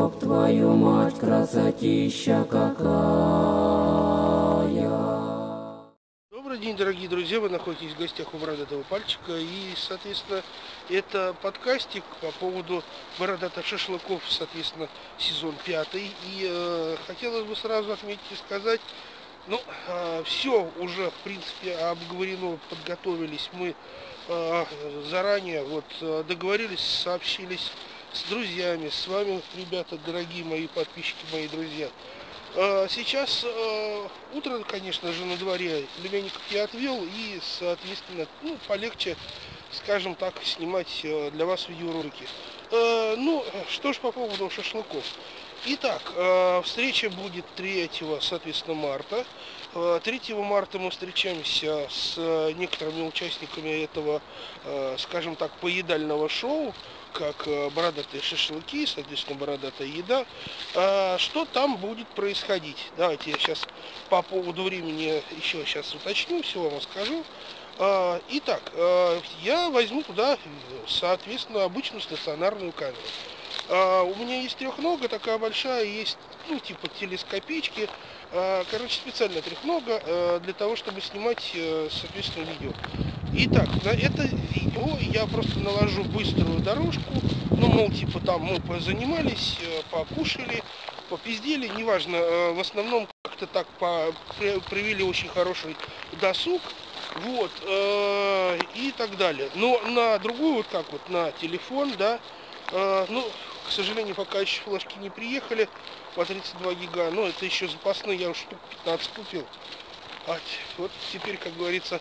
Ёб твою мать, красотища какая. Добрый день, дорогие друзья, вы находитесь в гостях у Бородатого Пальчика, и, соответственно, это подкастик по поводу бородатых шашлыков, соответственно, сезон 5. И хотелось бы сразу отметить и сказать, все уже, в принципе, обговорено, подготовились мы заранее, договорились, сообщились с друзьями, с вами, ребята, дорогие мои подписчики, мои друзья. Сейчас утро, конечно же, на дворе, племянников я отвел, и, соответственно, полегче, скажем так, снимать для вас видеоролики. Что ж по поводу шашлыков. Итак, встреча будет 3, соответственно, марта. 3 марта мы встречаемся с некоторыми участниками этого, скажем так, поедального шоу, как бородатые шашлыки, соответственно, бородатая еда. Что там будет происходить? Давайте я сейчас по поводу времени еще сейчас уточню, все вам расскажу. Итак, я возьму туда, соответственно, обычную стационарную камеру. У меня есть трехнога, такая большая, есть, типа телескопички. Специальная трехнога для того, чтобы снимать, соответственно, видео. Итак, на это видео я просто наложу быструю дорожку. Там мы позанимались, покушали, попиздели, неважно. В основном как-то так провели очень хороший досуг. И так далее. Но на другую, на телефон, да, к сожалению, пока еще флешки не приехали по 32 гига, но это еще запасные, я уже штук 15 купил. Вот теперь, как говорится,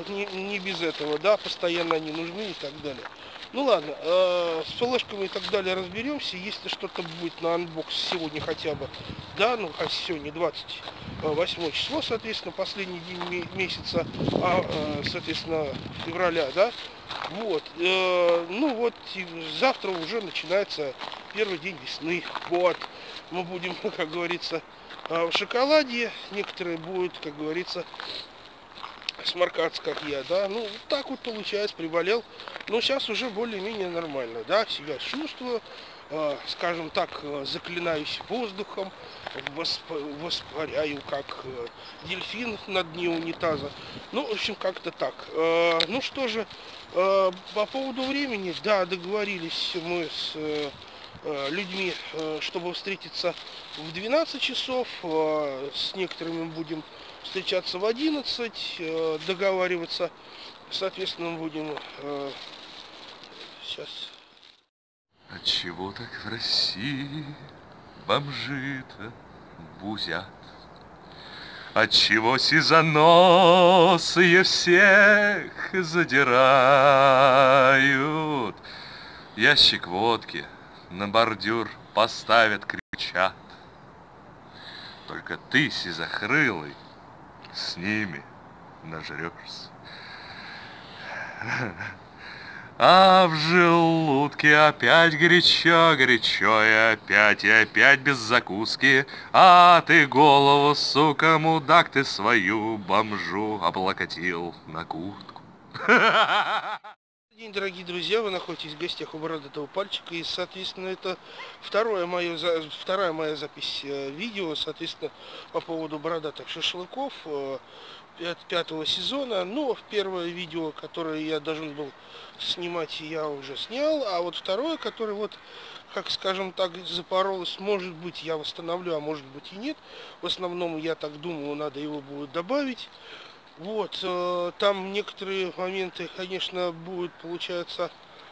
не без этого, да, постоянно они нужны и так далее. Ладно, с флешками и так далее разберемся, если что-то будет на анбокс сегодня хотя бы, да, сегодня 28 число, соответственно, последний день месяца, соответственно, февраля, да, завтра уже начинается первый день весны, мы будем, как говорится, в шоколаде, некоторые будут, как говорится, сморкаться, как я, да, так вот получается, приболел, но сейчас уже более-менее нормально, да, себя чувствую, скажем так, заклинаюсь воздухом, воспаряю, как дельфин на дне унитаза, в общем, как-то так. Что же, по поводу времени, да, договорились мы с людьми, чтобы встретиться в 12 часов, с некоторыми будем встречаться в 11, договариваться, соответственно, будем сейчас. Отчего так в России бомжи-то бузят? Отчего сизоносые всех задирают? Ящик водки на бордюр поставят, кричат. Только ты, сизохрылый, с ними нажрешься. А в желудке опять горячо, горячо, и опять без закуски. А ты голову, сука, мудак, ты свою бомжу облокотил на куртку. День, дорогие друзья, вы находитесь в гостях у Бородатого Пальчика, и, соответственно, это вторая моя запись видео, соответственно, по поводу бородатых шашлыков 5-го сезона. Первое видео, которое я должен был снимать, я уже снял, а вот второе, которое как скажем так, запоролось, может быть, я восстановлю, а может быть и нет. В основном, я так думаю, надо его будет добавить. Там некоторые моменты, конечно, будут, получается,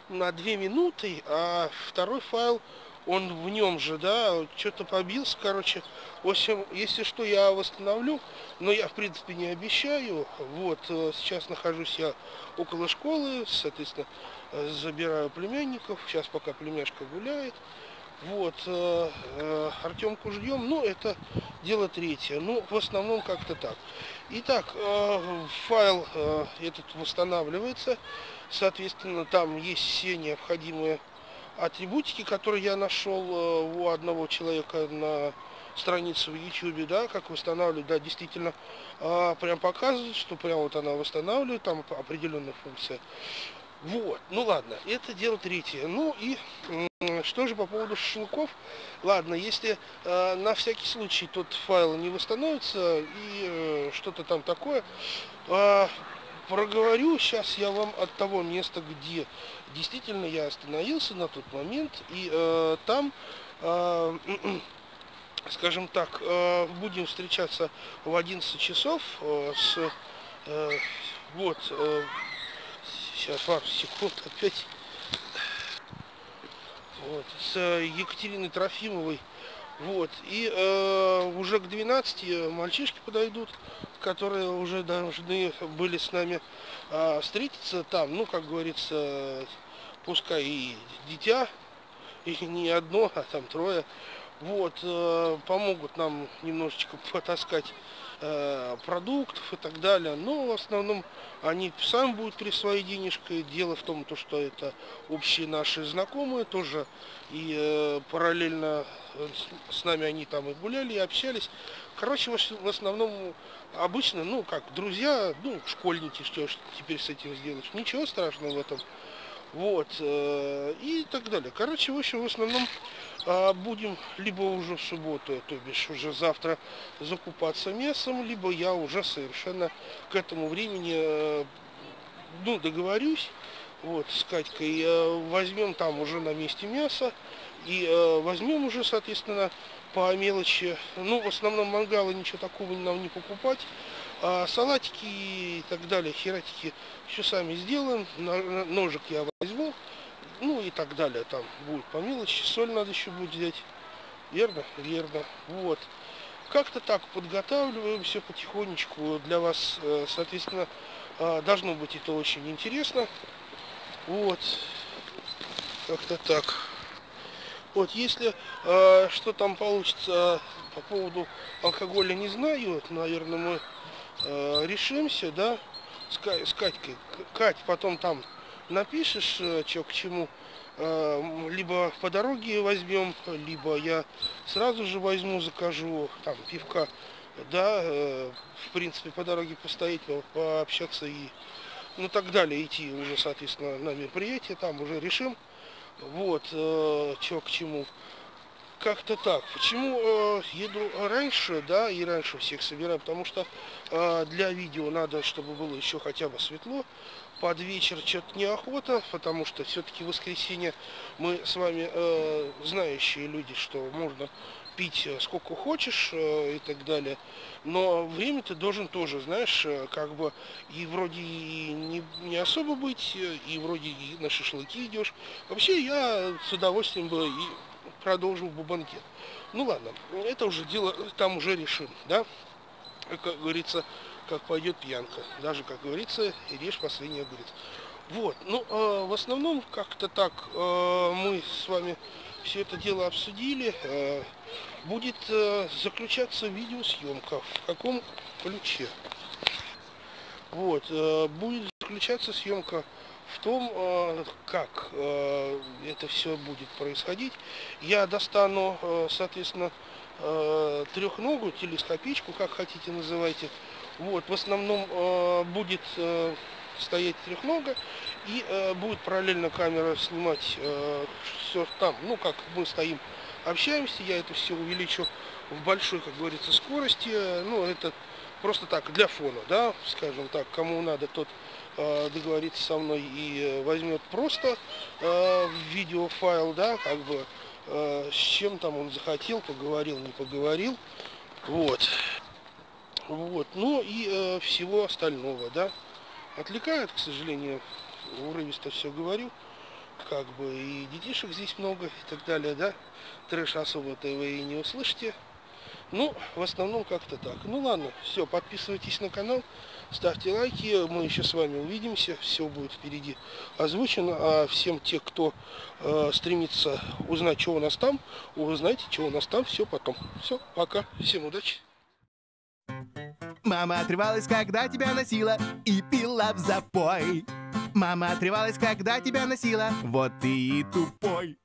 на 2 минуты, а второй файл, он в нем же, да, что-то побился, короче. В общем, если что, я восстановлю, но я, в принципе, не обещаю. Сейчас нахожусь я около школы, соответственно, забираю племянников, сейчас пока племяшка гуляет. Артемку ждем, это дело третье, в основном как-то так. Итак, файл этот восстанавливается, соответственно, там есть все необходимые атрибутики, которые я нашел у одного человека на странице в YouTube, да, как восстанавливать, да, действительно, прям показывает, что прям она восстанавливает, там определенная функция. Ладно, это дело третье. Что же по поводу шашлыков? Ладно, если на всякий случай тот файл не восстановится и что-то там такое, проговорю сейчас я вам от того места, где действительно я остановился на тот момент, и там, скажем так, будем встречаться в 11 часов вот, сейчас, пару секунд опять. Вот, с Екатериной Трофимовой. Вот, и уже к 12 мальчишки подойдут, которые уже должны были с нами встретиться там, ну, как говорится, пускай и дитя, и не одно, а там трое. Вот, помогут нам немножечко потаскать продуктов и так далее, но в основном они сами будут при своей денежке. Дело в том, что это общие наши знакомые тоже, и параллельно с нами они там и гуляли, и общались. Короче, в основном обычно, ну, как друзья, ну, школьники, что ж теперь с этим сделаешь, ничего страшного в этом. Вот, и так далее. Короче, в общем, в основном будем либо уже в субботу, то бишь уже завтра, закупаться мясом, либо я уже совершенно к этому времени, ну, договорюсь, вот, с Катькой, возьмем там уже на месте мясо, и возьмем уже, соответственно, по мелочи, ну, в основном мангалы, ничего такого нам не покупать, салатики и так далее, хератики еще сами сделаем, ножик я возьму, ну и так далее, там будет по мелочи, соль надо еще будет взять, верно? Верно, вот. Как-то так подготавливаем все потихонечку для вас, соответственно, должно быть это очень интересно, вот, как-то так. Вот, если что там получится по поводу алкоголя, не знаю, наверное, мы решимся, да, с Катькой. Кать, потом там напишешь, что к чему, либо по дороге возьмем, либо я сразу же возьму, закажу там пивка, да, в принципе, по дороге постоять, пообщаться и, ну, так далее, идти уже, соответственно, на мероприятие, там уже решим, вот, что к чему. Как-то так. Почему еду раньше, да, и раньше всех собираю? Потому что для видео надо, чтобы было еще хотя бы светло. Под вечер что-то неохота, потому что все-таки в воскресенье мы с вами знающие люди, что можно пить сколько хочешь и так далее. Но время ты должен тоже, знаешь, как бы и вроде и не особо быть, и вроде и на шашлыки идешь. Вообще я с удовольствием бы и продолжил бы банкет. Ну ладно, это уже дело, там уже решим, да? Как говорится, как пойдет пьянка. Даже, как говорится, и режь последний огурец. Вот, ну, в основном как-то так мы с вами все это дело обсудили. Будет заключаться видеосъемка. В каком ключе? Вот, будет заключаться съемка в том, как это все будет происходить. Я достану, соответственно, трехногую телескопичку, как хотите называйте. Вот, в основном будет стоять трехнога, и будет параллельно камера снимать все там, ну, как мы стоим, общаемся. Я это все увеличу в большой, как говорится, скорости. Ну, это просто так, для фона, да, скажем так, кому надо, тот договорится со мной и возьмет просто видеофайл, да, как бы с чем там он захотел, поговорил, не поговорил, вот, вот, ну и всего остального, да, отвлекает, к сожалению, урывисто все говорю, как бы и детишек здесь много и так далее, да, трэш особо-то вы и не услышите. Ну, в основном как-то так. Ну ладно, все, подписывайтесь на канал, ставьте лайки, мы еще с вами увидимся, все будет впереди озвучено. А всем те, кто стремится узнать, что у нас там, вы знаете, что у нас там, все потом. Все, пока, всем удачи. Мама отрывалась, когда тебя носила, и пила в запой. Мама отрывалась, когда тебя носила, вот ты и тупой.